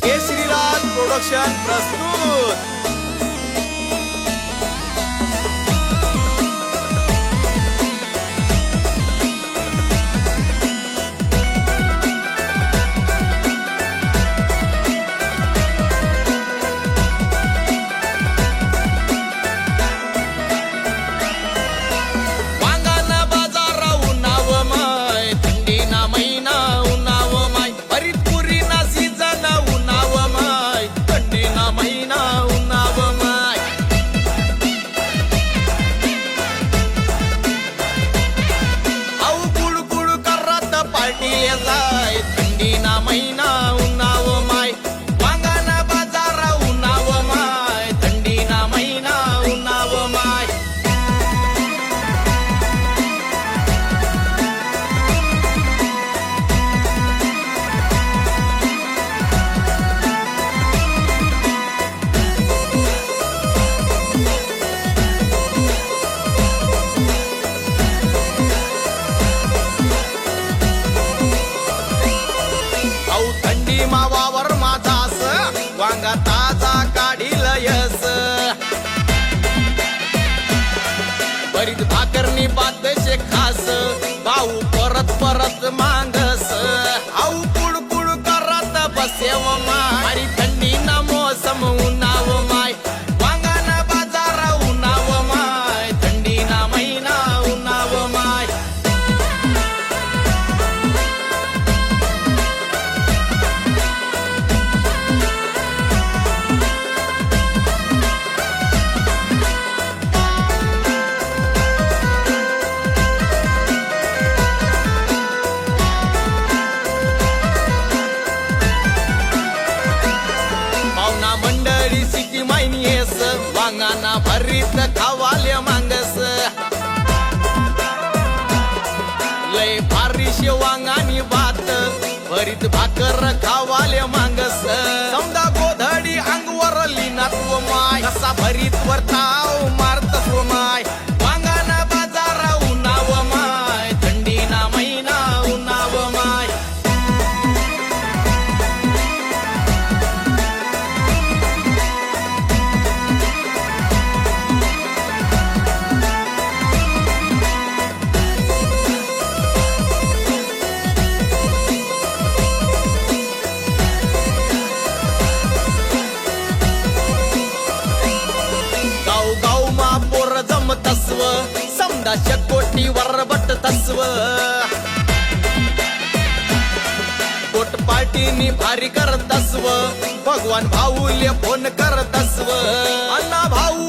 Kesarilal production प्रस्तुत। मावावर माझास वांगा ताजा काढील यस बरीच भाकरनी बातशे खास भाऊ परत परत मांगस आऊ कुडकुड करत बसेव मारी थंडी ना मोसम उन्हाव माय वांगाना बाजार उन्हाव माय थंडी ना महिना उन्हाव माय वांगाना भरीत खावाले मांगस लय भारीश वांगानी बात भरीत भाकर खावाले मांगस समजा गोधडी अंगवर लिनात व माय कसा भरीत वरताव मारतस व माय वांगाना बाजार उन्हाव माय थंडी ना महिना उन्हाव माय तस्व समदा कोटीवर बट तस्व कोट पार्टीनी भारी करत तस्व भगवान भाऊले फोन करत तस्व अण्णा भाऊ